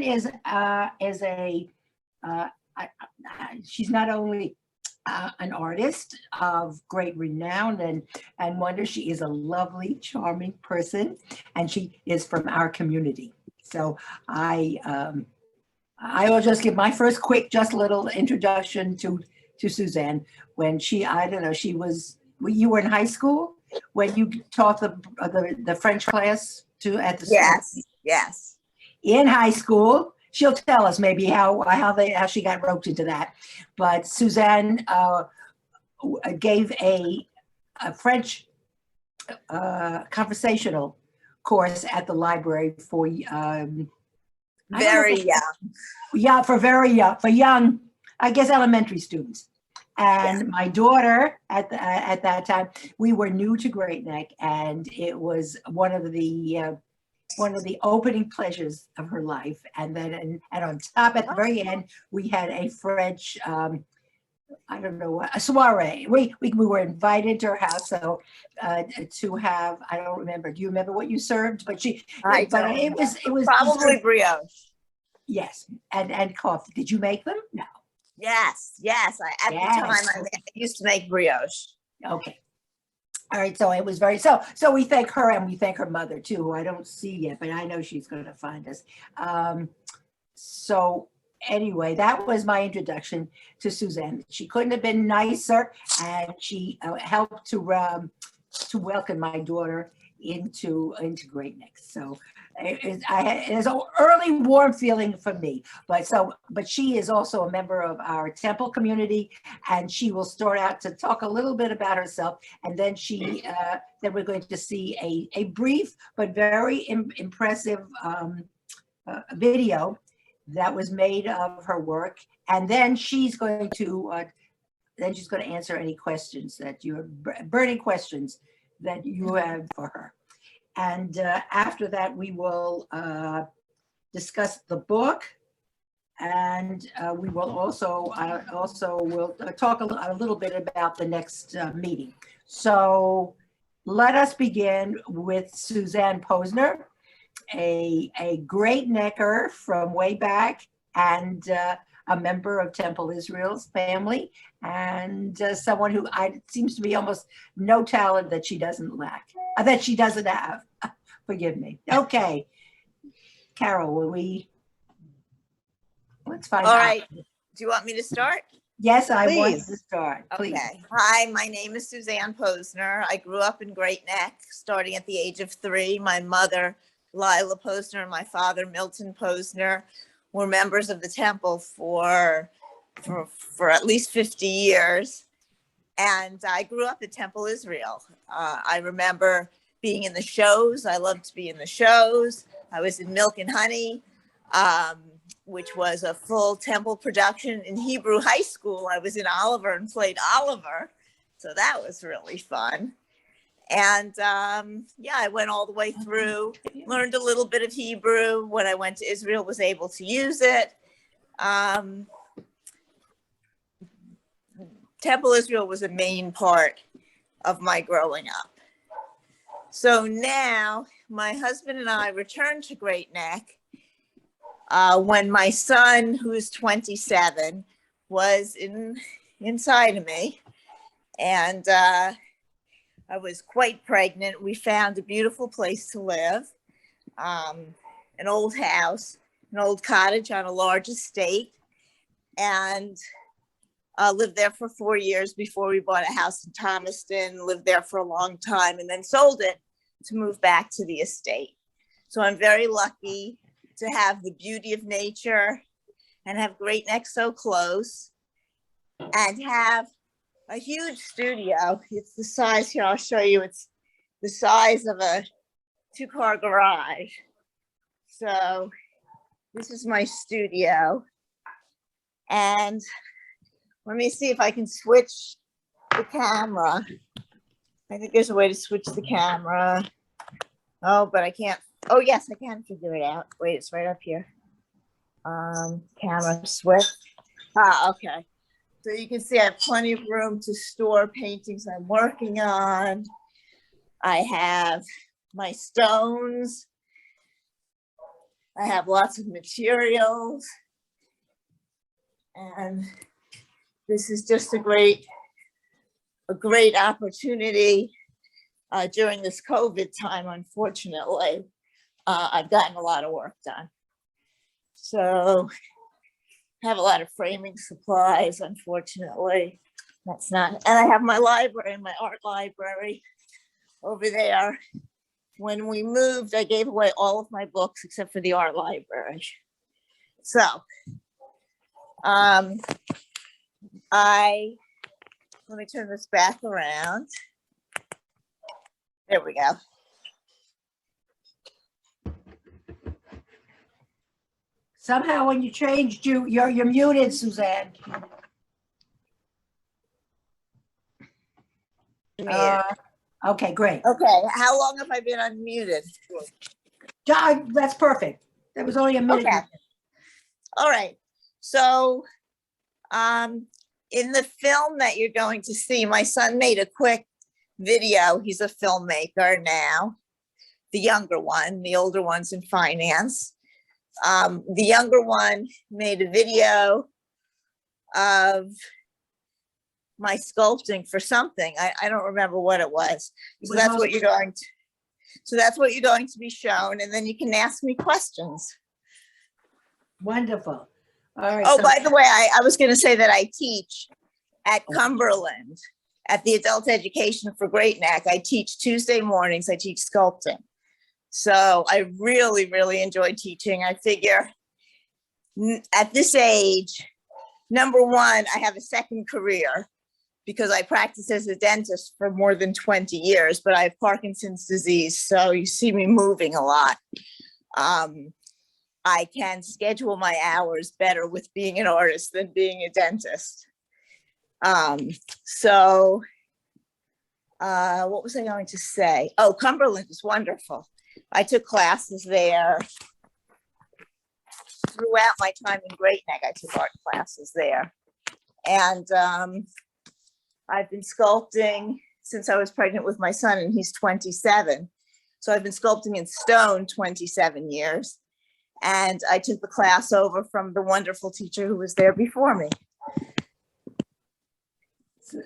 Suzanne is she's not only an artist of great renown and wonder. She is a lovely, charming person, and she is from our community. So I will just give my first quick, just little introduction to Suzanne. When I don't know, you were in high school when you taught the French class at the school. Yes. In high school, she'll tell us maybe how she got roped into that. But Suzanne gave a French conversational course at the library for very young. For young, I guess, elementary students. And my daughter at that time, we were new to Great Neck, and it was one of the opening pleasures of her life. And then, and on top, at the very end, we had a French, I don't know what, a soiree. We were invited to her house, so to have, I don't remember. Do you remember what you served? But it was probably brioche. Yes, and coffee. Did you make them? No. Yes. At the time, I used to make brioche. Okay. All right. So it was so we thank her, and we thank her mother too, who I don't see yet, but I know she's going to find us. So anyway, that was my introduction to Suzanne. She couldn't have been nicer, and she helped to welcome my daughter into Great Neck. So it's an early warm feeling for me, but she is also a member of our Temple community, and she will start out to talk a little bit about herself, and then then we're going to see a brief but very impressive video that was made of her work, and then she's going to answer any questions burning questions that you have for her. And after that, we will discuss the book, and we will also will talk a little bit about the next meeting. So let us begin with Suzanne Posner, a Great Necker from way back, and a member of Temple Israel's family, and someone who seems to be almost no talent that she doesn't lack, that she doesn't have. Forgive me. Okay, Carol, let's find out. All right. Do you want me to start? Yes, I want to start. Please. Okay. Hi, my name is Suzanne Posner. I grew up in Great Neck, starting at the age of 3. My mother, Lila Posner, and my father, Milton Posner, were members of the Temple for at least 50 years. And I grew up at Temple Israel. I remember being in the shows. I loved to be in the shows. I was in Milk and Honey, which was a full Temple production. In Hebrew high school, I was in Oliver and played Oliver. So that was really fun. And I went all the way through, learned a little bit of Hebrew. When I went to Israel, was able to use it. Temple Israel was a main part of my growing up. So now my husband and I returned to Great Neck when my son, who is 27, was inside of me. And I was quite pregnant. We found a beautiful place to live, an old house, an old cottage on a large estate, and lived there for 4 years before we bought a house in Thomaston, lived there for a long time, and then sold it to move back to the estate. So I'm very lucky to have the beauty of nature and have Great Neck so close and have a huge studio. It's the size, here, I'll show you. It's the size of a 2-car garage. So this is my studio. And let me see if I can switch the camera. I think there's a way to switch the camera. Oh, but I can't. Oh, yes, I can figure it out. Wait, it's right up here. Camera switch. Okay. So you can see I have plenty of room to store paintings I'm working on. I have my stones. I have lots of materials, and this is just a great opportunity during this COVID time. Unfortunately, I've gotten a lot of work done. So I have a lot of framing supplies, unfortunately. That's not, and I have my library, my art library over there. When we moved, I gave away all of my books except for the art library. So let me turn this back around. There we go. Somehow when you changed, you're muted, Suzanne. Okay, great. Okay, how long have I been unmuted? That's perfect. That was only a minute. Okay. All right. So in the film that you're going to see, my son made a quick video. He's a filmmaker now, the younger one. The older one's in finance. The younger one made a video of my sculpting for something. I don't remember what it was. So that's what you're going to be shown, and then you can ask me questions. Wonderful. All right. Oh, by the way, I was going to say that I teach at Cumberland at the Adult Education for Great Neck. I teach Tuesday mornings. I teach sculpting. So I really, really enjoy teaching. I figure at this age, number one, I have a second career because I practiced as a dentist for more than 20 years, but I have Parkinson's disease. So you see me moving a lot. I can schedule my hours better with being an artist than being a dentist. What was I going to say? Oh, Cumberland is wonderful. I took classes there. Throughout my time in Great Neck, I took art classes there. And I've been sculpting since I was pregnant with my son, and he's 27. So I've been sculpting in stone 27 years. And I took the class over from the wonderful teacher who was there before me. So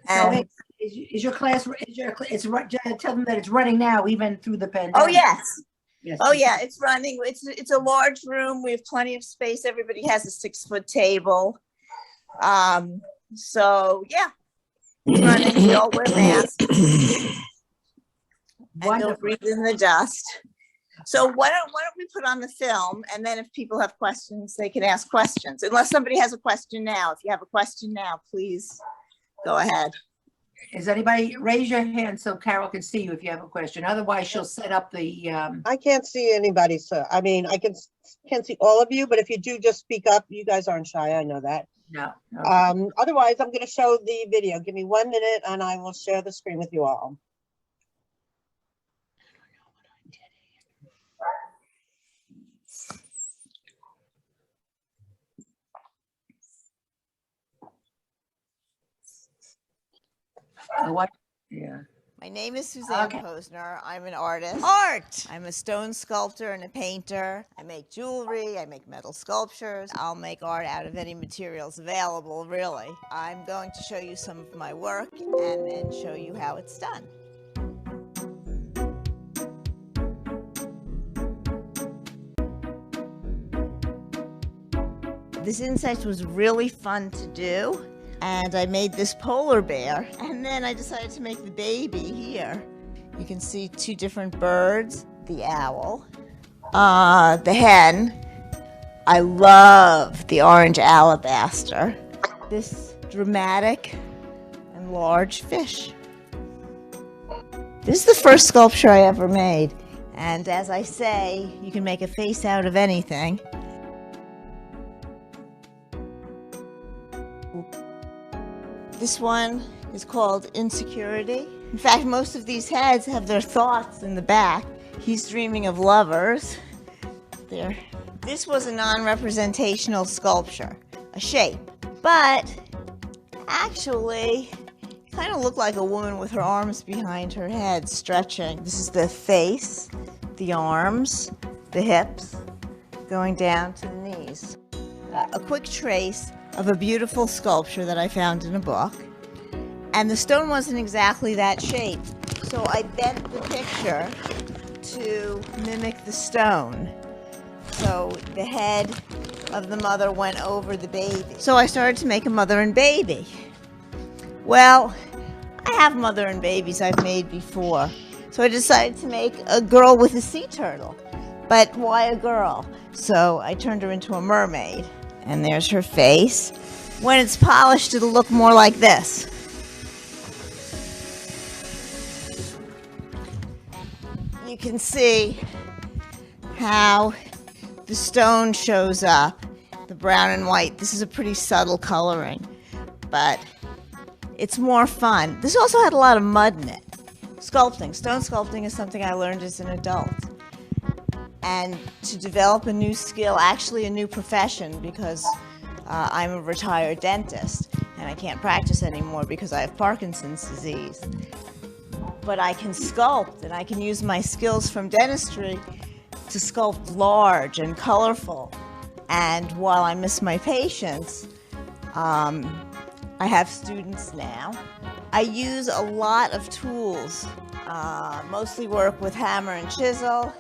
is your class, tell them that it's running now, even through the pandemic. Oh, yes. Yes. Oh, yeah, it's running. It's a large room. We have plenty of space. Everybody has a 6-foot table. So, yeah, it's running. We all wear masks. And don't breathe in the dust. So why don't we put on the film, and then if people have questions, they can ask questions. Unless somebody has a question now. If you have a question now, please go ahead. Is anybody, raise your hand so Carol can see you if you have a question. Otherwise, she'll set up the. I can't see anybody, sir. I mean, I can't see all of you, but if you do, just speak up. You guys aren't shy. I know that. No. Otherwise, I'm going to show the video. Give me 1 minute, and I will share the screen with you all. What? Yeah. My name is Suzanne Posner. I'm an artist. I'm a stone sculptor and a painter. I make jewelry. I make metal sculptures. I'll make art out of any materials available, really. I'm going to show you some of my work and then show you how it's done. This insect was really fun to do. And I made this polar bear, and then I decided to make the baby here. You can see 2 different birds, the owl, the hen. I love the orange alabaster, this dramatic and large fish. This is the first sculpture I ever made. And as I say, you can make a face out of anything. This one is called Insecurity. In fact, most of these heads have their thoughts in the back. He's dreaming of lovers. There. This was a non-representational sculpture, a shape. But actually, it kind of looked like a woman with her arms behind her head, stretching. This is the face, the arms, the hips, going down to the knees. A quick trace of a beautiful sculpture that I found in a book. And the stone wasn't exactly that shape, so I bent the picture to mimic the stone. So the head of the mother went over the baby. So I started to make a mother and baby. Well, I have mother and babies I've made before. So I decided to make a girl with a sea turtle. But why a girl? So I turned her into a mermaid. And there's her face. When it's polished, it'll look more like this. You can see how the stone shows up, the brown and white. This is a pretty subtle coloring, but it's more fun. This also had a lot of mud in it. Sculpting, stone sculpting is something I learned as an adult. And to develop a new skill, actually a new profession, because I'm a retired dentist and I can't practice anymore because I have Parkinson's disease. But I can sculpt, and I can use my skills from dentistry to sculpt large and colorful. And while I miss my patients, I have students now. I use a lot of tools, mostly work with hammer and chisel,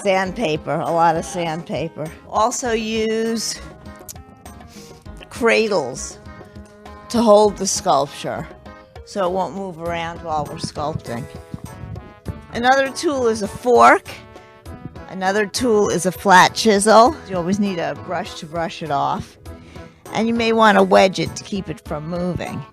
sandpaper, a lot of sandpaper. Also use cradles to hold the sculpture so it won't move around while we're sculpting. Another tool is a fork. Another tool is a flat chisel. You always need a brush to brush it off. And you may want to wedge it to keep it from moving.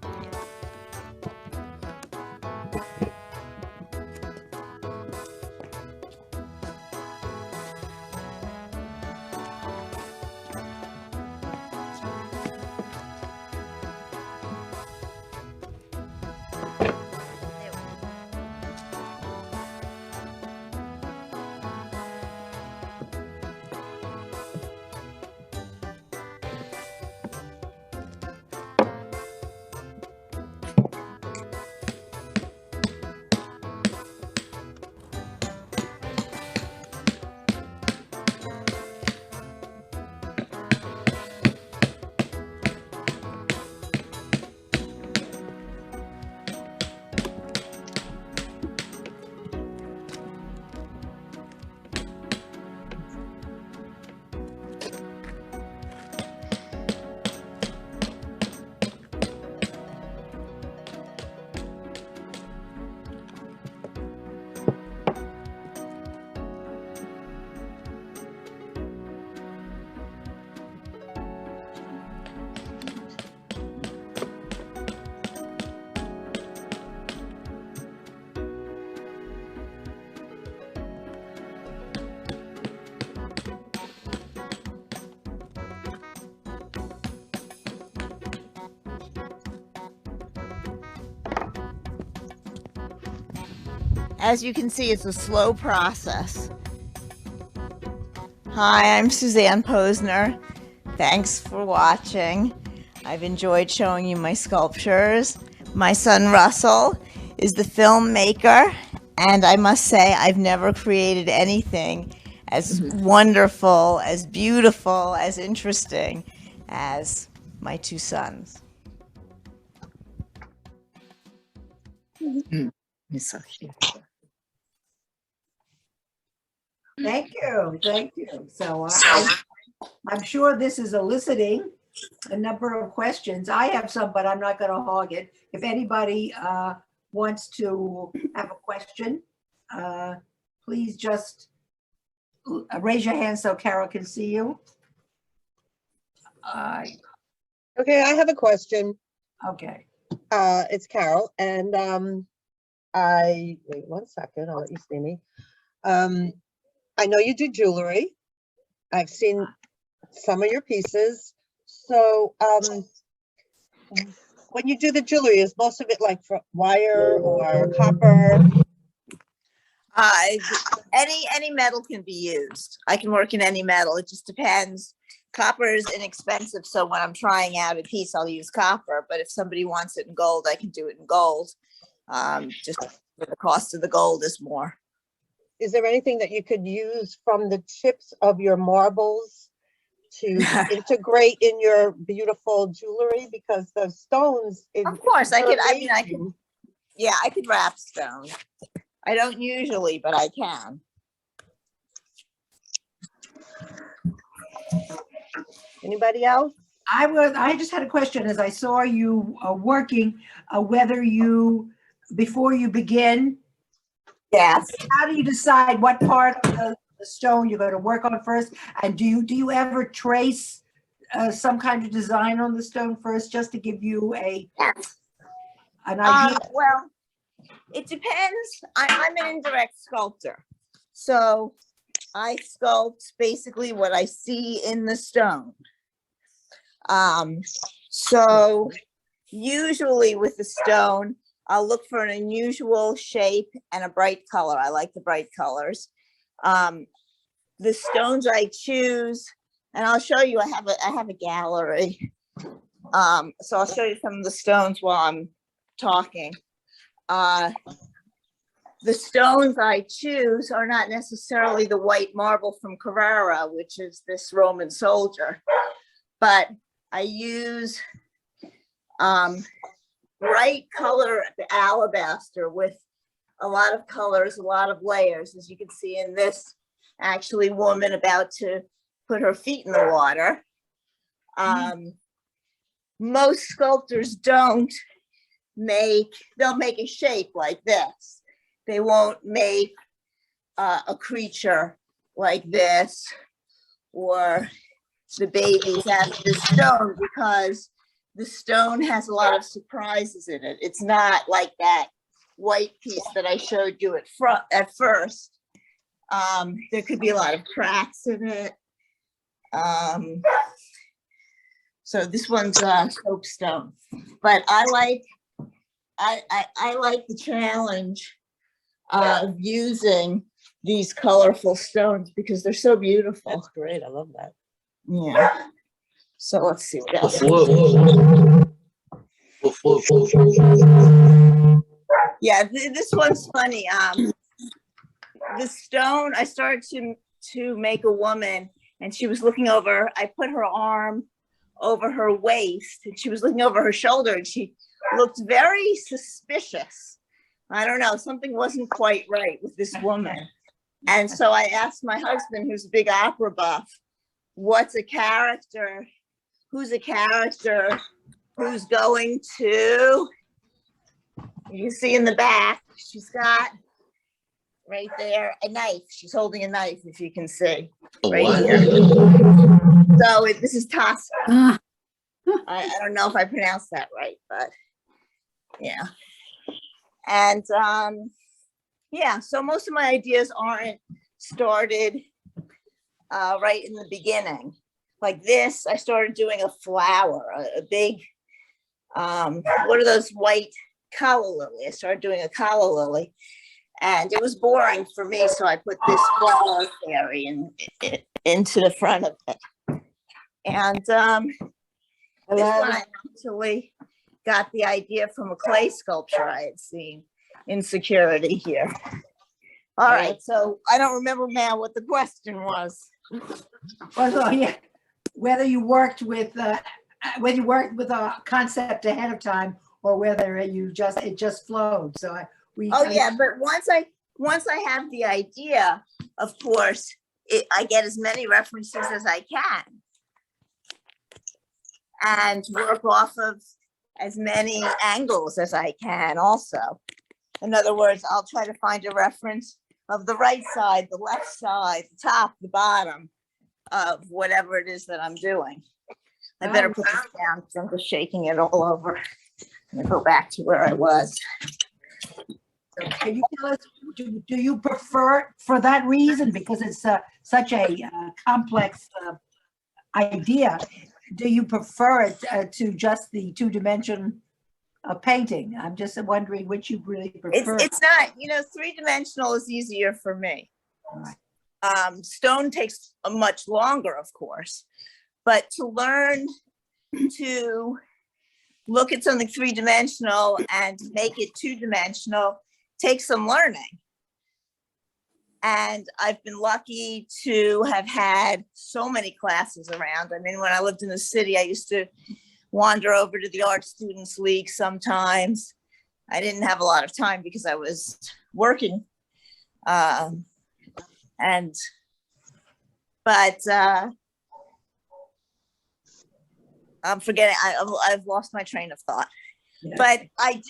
As you can see, it's a slow process. Hi, I'm Suzanne Posner. Thanks for watching. I've enjoyed showing you my sculptures. My son Russell is the filmmaker, and I must say I've never created anything as wonderful, as beautiful, as interesting as my two sons. It's so cute. Thank you, thank you. So I'm sure this is eliciting a number of questions. I have some, but I'm not going to hog it. If anybody wants to have a question, please just raise your hand so Carol can see you. Okay, I have a question. Okay. It's Carol, and wait 1 second, I'll let you see me. I know you do jewelry. I've seen some of your pieces. So when you do the jewelry, is most of it like wire or copper? Any metal can be used. I can work in any metal. It just depends. Copper is inexpensive, so when I'm trying out a piece, I'll use copper. But if somebody wants it in gold, I can do it in gold. Just the cost of the gold is more. is there anything that you could use from the chips of your marbles to integrate in your beautiful jewelry? Because the stones. Of course, I could, I could, amazing. yeah, I could wrap stone. I don't usually, but I can. Anybody else? I just had a question as I saw you working, whether you, before you begin, Yes. how do you decide what part of the stone you're going to work on first? And do you ever trace some kind of design on the stone first, just to give you an idea? Well, it depends. I'm an indirect sculptor. So I sculpt basically what I see in the stone. So usually with the stone, I'll look for an unusual shape and a bright color. I like the bright colors. The stones I choose, and I'll show you, I have a gallery. So I'll show you some of the stones while I'm talking. The stones I choose are not necessarily the white marble from Carrara, which is this Roman soldier, but I use bright color alabaster with a lot of colors, a lot of layers, as you can see in this actually woman about to put her feet in the water. Most sculptors don't they'll make a shape like this. They won't make a creature like this or the babies out of the stone, because the stone has a lot of surprises in it. It's not like that white piece that I showed you at first. There could be a lot of cracks in it. So this one's soapstone, but I like the challenge of using these colorful stones because they're so beautiful. That's great. I love that. Yeah. So let's see what else. Yeah, this one's funny. The stone, I started to make a woman, and she was looking over. I put her arm over her waist, and she was looking over her shoulder, and she looked very suspicious. I don't know, something wasn't quite right with this woman. And so I asked my husband, who's a big opera buff, what's a character? Who's a character who's going to, you see in the back, she's got right there a knife. She's holding a knife, if you can see, right here. So this is Tosca. I don't know if I pronounced that right, but yeah. And yeah, so most of my ideas aren't started right in the beginning. Like this, I started doing a flower, a big, what are those white calla lily? I started doing a calla lily, and it was boring for me, so I put this flower fairy into the front of it. And this one I actually got the idea from a clay sculpture I had seen, Insecurity here. All right, so I don't remember now what the question was. Well, yeah, whether you worked with a concept ahead of time or whether it just flowed. So yeah, but once I have the idea, of course, I get as many references as I can and work off of as many angles as I can also. In other words, I'll try to find a reference of the right side, the left side, the top, the bottom of whatever it is that I'm doing. I better put this down because I'm just shaking it all over. I'm gonna go back to where I was. can you tell us, do you prefer, for that reason, because it's such a complex idea, do you prefer it to just the two-dimension painting? I'm just wondering which you really prefer. It's not, three-dimensional is easier for me. Right. Stone takes much longer, of course, but to learn to look at something three-dimensional and make it two-dimensional takes some learning. And I've been lucky to have had so many classes around. I mean, when I lived in the city, I used to wander over to the Art Students League sometimes. I didn't have a lot of time because I was working. I'm forgetting, I've lost my train of thought. Yeah. But I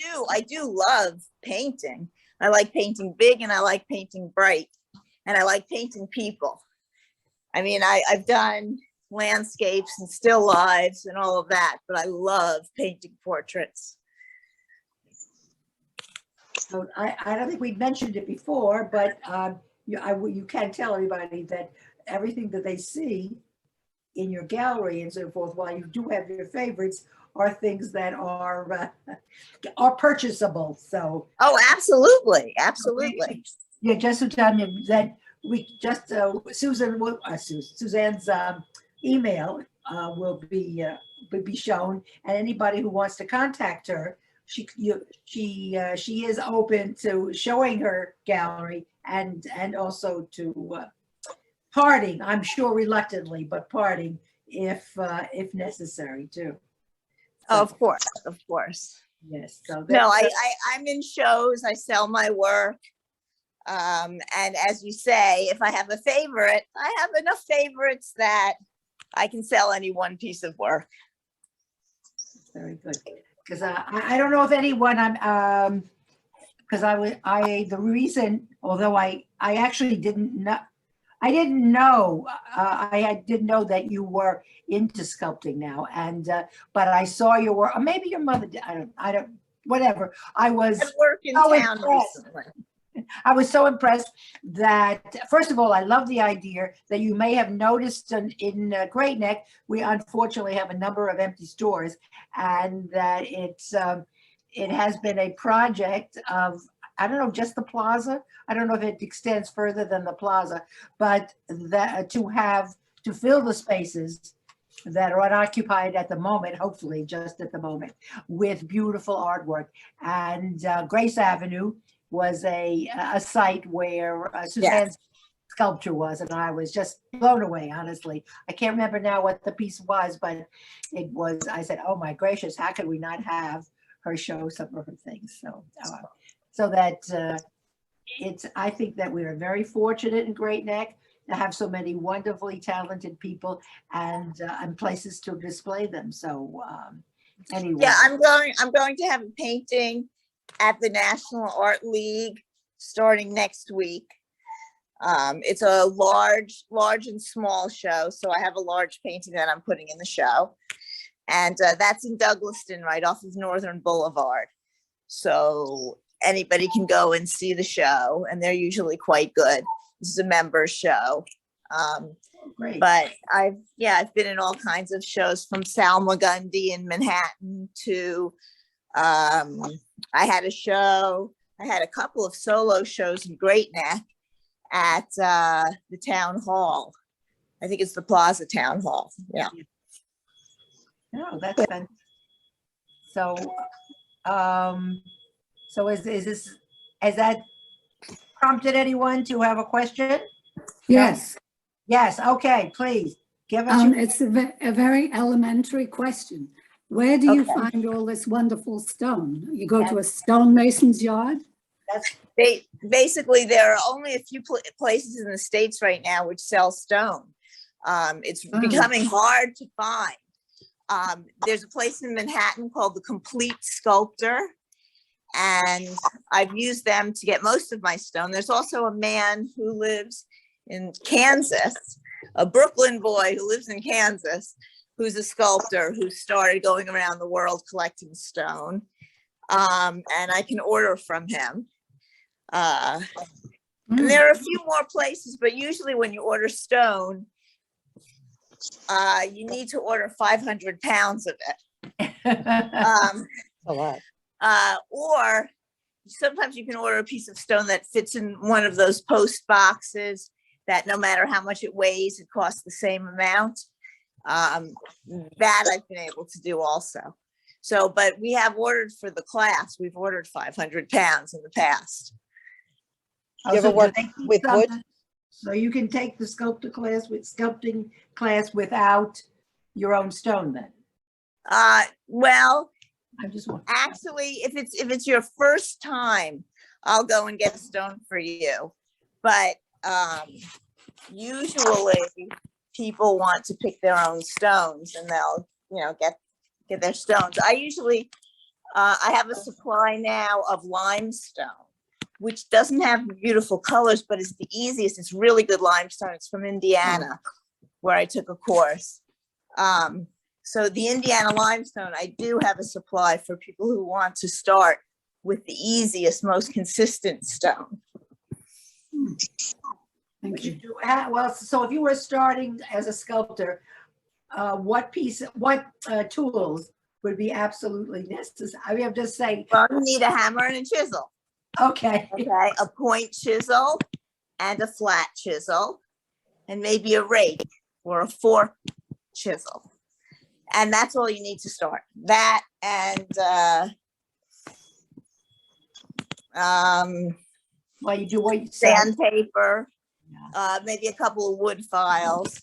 do love painting. I like painting big and I like painting bright and I like painting people. I mean, I've done landscapes and still lives and all of that, but I love painting portraits. So I don't think we'd mentioned it before, but you can tell everybody that everything that they see in your gallery and so forth, while you do have your favorites, are things that are purchasable. So absolutely, absolutely. Yeah, just to tell you that we just Suzanne's email will be shown, and anybody who wants to contact her, she is open to showing her gallery and also to parting. I'm sure reluctantly, but parting if necessary too. So, Of course. Yes. So no, I'm in shows. I sell my work. And as you say, if I have a favorite, I have enough favorites that I can sell any one piece of work. Very good. Because I don't know if anyone because the reason, although I actually didn't know, I didn't know that you were into sculpting now, and but I saw your work. Or maybe your mother did. I don't. Whatever. I was. I work in town recently. I was so impressed that, first of all, I love the idea that you may have noticed in Great Neck, we unfortunately have a number of empty stores, and that it has been a project of, I don't know, just the plaza. I don't know if it extends further than the plaza, but that to fill the spaces that are unoccupied at the moment, hopefully just at the moment, with beautiful artwork. And Grace Avenue was a site where Suzanne's sculpture was, and I was just blown away, honestly. I can't remember now what the piece was, but it was, I said, oh my gracious, how could we not have her show some of her things? So that I think that we are very fortunate in Great Neck to have so many wonderfully talented people and places to display them. So anyway. Yeah, I'm going to have a painting at the National Art League starting next week. It's a large and small show. So I have a large painting that I'm putting in the show. And that's in Douglaston, right off of Northern Boulevard. So anybody can go and see the show, and they're usually quite good. This is a members show. Great. But I've been in all kinds of shows, from Salmagundi in Manhattan to I had a couple of solo shows in Great Neck at the town hall. I think it's the Plaza Town Hall. Yeah. No, that's fun. So, has that prompted anyone to have a question? Yes. No? Yes. Okay, please give us. It's a very elementary question. Where do you find all this wonderful stone? You go to a stonemason's yard? Basically, there are only a few places in the States right now which sell stone. It's becoming hard to find. There's a place in Manhattan called the Complete Sculptor, and I've used them to get most of my stone. There's also a man who lives in Kansas, a Brooklyn boy who lives in Kansas, who's a sculptor who started going around the world collecting stone. And I can order from him. And there are a few more places, but usually when you order stone, you need to order 500 pounds of it. A lot. Or sometimes you can order a piece of stone that fits in one of those post boxes that no matter how much it weighs, it costs the same amount. That I've been able to do also. So, but we have ordered for the class. We've ordered 500 pounds in the past. You ever work with wood? So you can take the sculpting class without your own stone then? Well, I just want. actually, if it's your first time, I'll go and get a stone for you. But usually people want to pick their own stones and they'll, get their stones. I have a supply now of limestone, which doesn't have beautiful colors, but it's the easiest. It's really good limestone. It's from Indiana, where I took a course. So the Indiana limestone, I do have a supply for people who want to start with the easiest, most consistent stone. Thank you. Well, so if you were starting as a sculptor, what tools would be absolutely necessary? I mean, I'm just saying. Well, you need a hammer and a chisel. Okay. Okay, a point chisel and a flat chisel, and maybe a rake or a fork chisel. And that's all you need to start. That and Well, you do what you say. sandpaper, maybe a couple of wood files.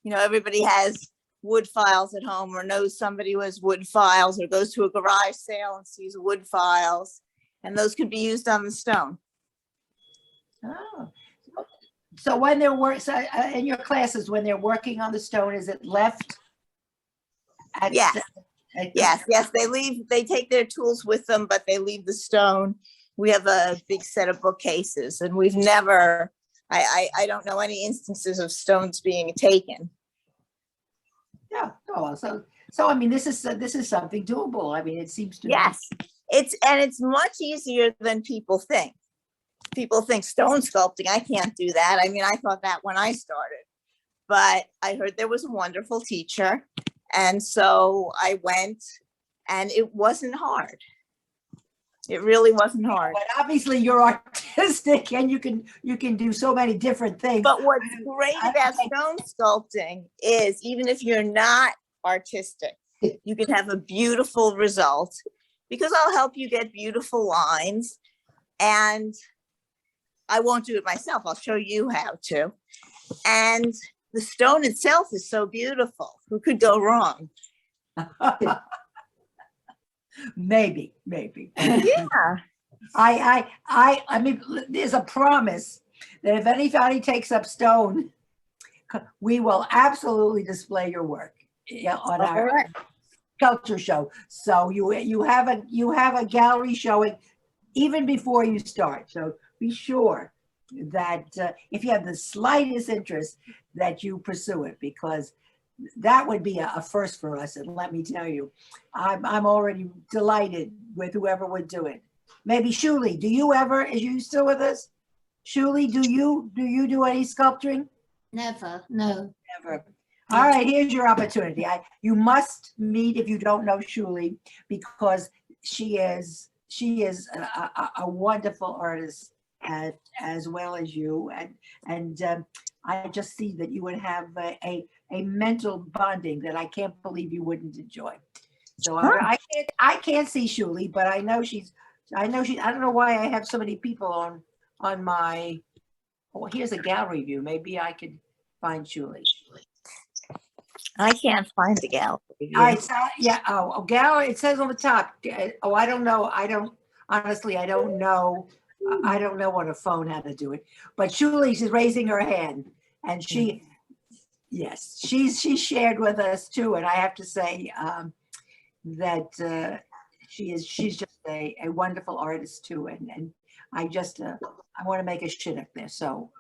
Everybody has wood files at home or knows somebody who has wood files or goes to a garage sale and sees wood files. And those could be used on the stone. Oh. So when they're in your classes, when they're working on the stone, is it left? Yes. Yes. They take their tools with them, but they leave the stone. We have a big set of bookcases and we've never, I don't know any instances of stones being taken. Yeah. Oh, so I mean, this is something doable. I mean, it seems to Yes. It's much easier than people think. People think stone sculpting, I can't do that. I mean, I thought that when I started, but I heard there was a wonderful teacher. And so I went and it wasn't hard. It really wasn't hard. But obviously you're artistic and you can do so many different things. But what's great about stone sculpting is even if you're not artistic, you can have a beautiful result because I'll help you get beautiful lines. And I won't do it myself. I'll show you how to. And the stone itself is so beautiful. Who could go wrong? Maybe. Yeah. I mean, there's a promise that if anybody takes up stone, we will absolutely display your work on our sculpture show. So you have a gallery showing even before you start. So be sure that if you have the slightest interest that you pursue it, because that would be a first for us. And let me tell you, I'm already delighted with whoever would do it. Maybe Shuli, is you still with us? Shuli, do you do any sculpturing? Never, no. Never. All right, here's your opportunity. You must meet if you don't know Shuli, because she is a wonderful artist as well as you, and I just see that you would have a mental bonding that I can't believe you wouldn't enjoy. So I can't see Shuli, but I know she. I don't know why I have so many people on my. Oh, here's a gallery view. Maybe I could find Shuli. I can't find the gallery view. All right, so yeah. Oh, gallery. It says on the top. Oh, I don't know. Honestly, I don't know. I don't know on a phone how to do it. But Shuli is raising her hand, and she shared with us too. And I have to say that she's just a wonderful artist too. And I want to make a shidduch there. So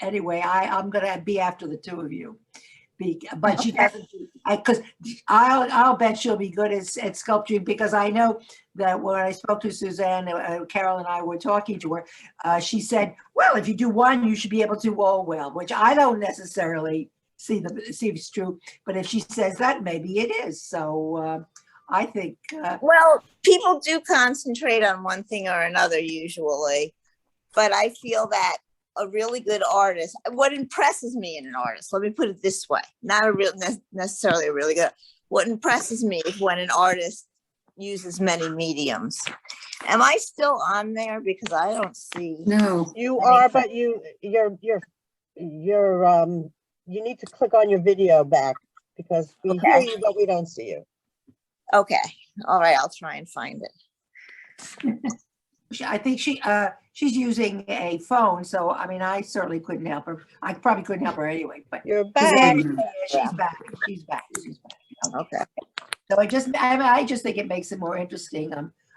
anyway, I'm gonna be after the two of you. But she doesn't, because I'll bet she'll be good at sculpturing, because I know that when I spoke to Suzanne, Carol and I were talking to her, she said, well, if you do one, you should be able to do all well, which I don't necessarily see if it's true, but if she says that, maybe it is. So I think. Well, people do concentrate on one thing or another usually, but I feel that a really good artist, what impresses me in an artist, let me put it this way, not necessarily a really good, what impresses me is when an artist uses many mediums. Am I still on there? Because I don't see. No. You are, but your you need to click on your video back because we hear Okay. you, but we don't see you. Okay. All right. I'll try and find it. I think she's using a phone, so I mean, I certainly couldn't help her. I probably couldn't help her anyway, but You're yeah, back. she's back. She's back. She's back. Okay. Okay. So I just think it makes it more interesting.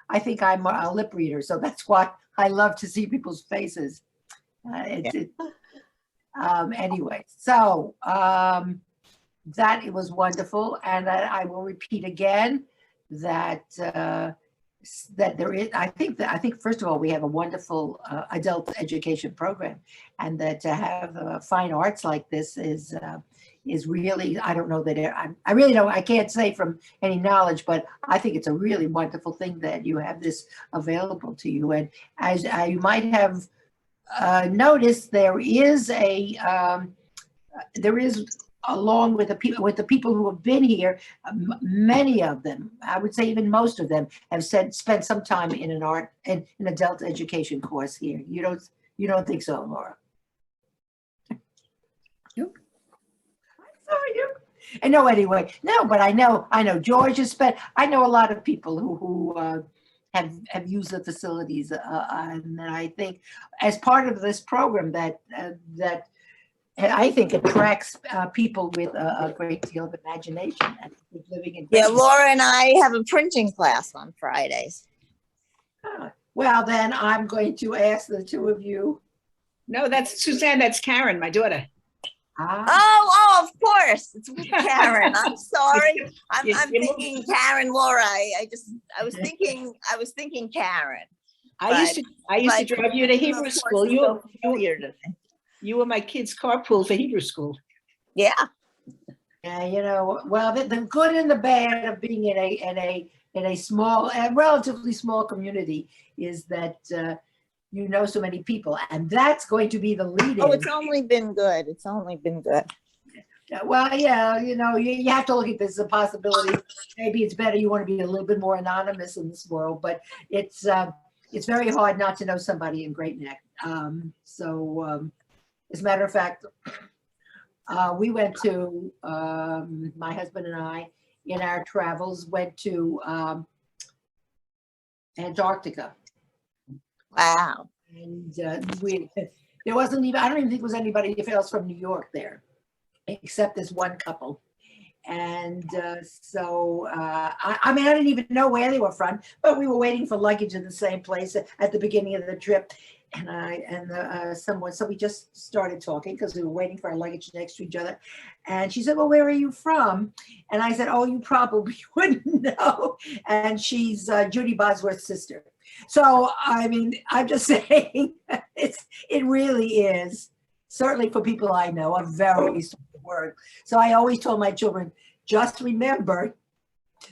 I think I'm a lip reader, so that's why I love to see people's faces. Anyway, so that it was wonderful, and I will repeat again that that there is. I think first of all we have a wonderful adult education program, and that to have fine arts like this is really, I don't know that I really don't, I can't say from any knowledge, but I think it's a really wonderful thing that you have this available to you. And as you might have noticed, there is along with the people who have been here, many of them, I would say even most of them, have spent some time in an adult education course here. You don't think so, Laura? Nope. I know anyway. No, but I know George has spent. I know a lot of people who have used the facilities, and I think as part of this program that I think attracts people with a great deal of imagination and living in. Yeah, Laura and I have a printing class on Fridays. Well, then I'm going to ask the two of you. No, that's Suzanne, that's Karen, my daughter. Oh, of course. It's with Karen. I'm sorry. I'm You- you moved- thinking Karen, Laura. I was thinking Karen. I used to drive you to Hebrew Of course, school. it's so familiar to me. You were my kid's carpool for Hebrew school. Yeah. Yeah, well, the good and the bad of being in a small, relatively small community is that you know so many people, and that's going to be the lead. Oh, it's only been good. It's only been good. Well, yeah, you have to look at this as a possibility. Maybe it's better you want to be a little bit more anonymous in this world, but it's very hard not to know somebody in Great Neck. As a matter of fact, we went to, my husband and I, in our travels, went to Antarctica. Wow. And there wasn't even, I don't even think there was anybody else from New York there, except this one couple. And I mean, I didn't even know where they were from, but we were waiting for luggage in the same place at the beginning of the trip. So we just started talking because we were waiting for our luggage next to each other. And she said, well, where are you from? And I said, oh, you probably wouldn't know. And she's Judy Bosworth's sister. So, I mean, I'm just saying, it really is, certainly for people I know, a very simple word. So I always told my children, just remember,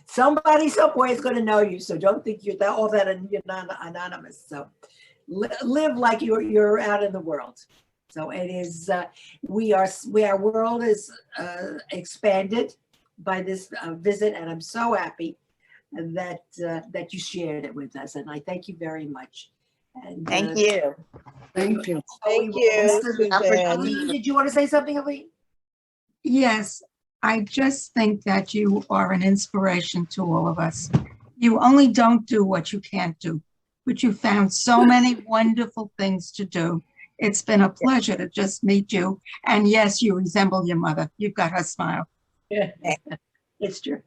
somebody somewhere is going to know you. So don't think you're all that anonymous. So live like you're out in the world. So it is, our world is expanded by this visit, and I'm so happy that you shared it with us, and I thank you very much. And Thank you. Thank you. Thank you, Suzanne. Aline, did you want to say something, Aline? Yes, I just think that you are an inspiration to all of us. You only don't do what you can't do, but you found so many wonderful things to do. It's been a pleasure to just meet you. And yes, you resemble your mother. You've got her smile. Yeah, it's true.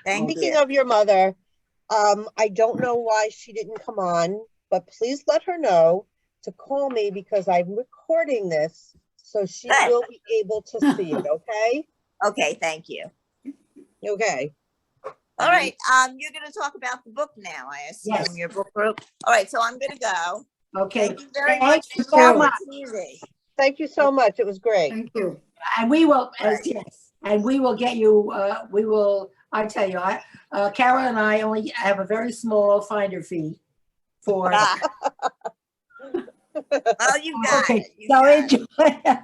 Thank Speaking you. of your mother, I don't know why she didn't come on, but please let her know to call me because I'm recording this, so she will be able to see it, okay? Okay, thank you. Okay. All right, you're gonna talk about the book now, I assume, Yes. your book group. All right, so I'm gonna go. Okay. Thank you very Thank much. you for so coming. much. It's easy. Thank you so much. It was great. Thank you. And we will, Right. yes, and we will get you, I tell you, Carol and I only have a very small finder fee for, Ah, Well, you got Okay, it. You so got it. enjoy.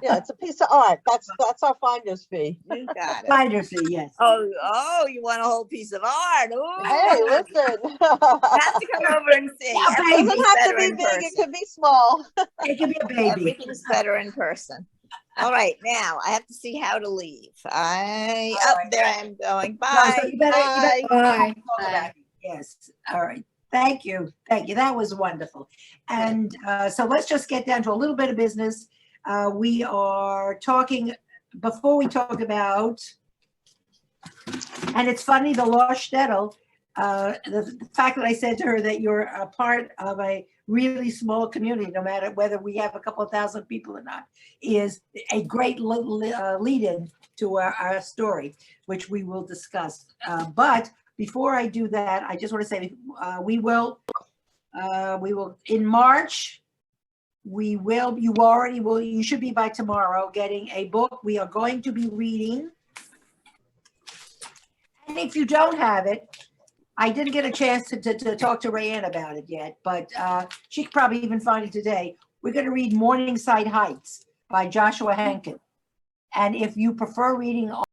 Yeah, it's a piece of art. That's our finder's fee. You got it. Finder's fee, yes. Oh, you want a whole piece of art? Ooh, Hey, listen. you have to come over and see. Yeah, baby. Doesn't Everything's have to better be in big, it person. could be small. It could be a baby. Everything's better in person. All right, now I have to see how to leave. All right. There I am going. No, so Bye. you better Bye. talk about it. Yes, all right. Thank you. Thank you. That was wonderful. And so let's just get down to a little bit of business. We are talking, before we talk about, and it's funny, the lost shtetl, the fact that I said to her that you're a part of a really small community, no matter whether we have a couple of thousand people or not, is a great lead-in to our story, which we will discuss. But before I do that, I just want to say we will in March. You should be by tomorrow getting a book. We are going to be reading. And if you don't have it, I didn't get a chance to talk to Rayanne about it yet, but she could probably even find it today. We're going to read Morningside Heights by Joshua Hankin. And if you prefer reading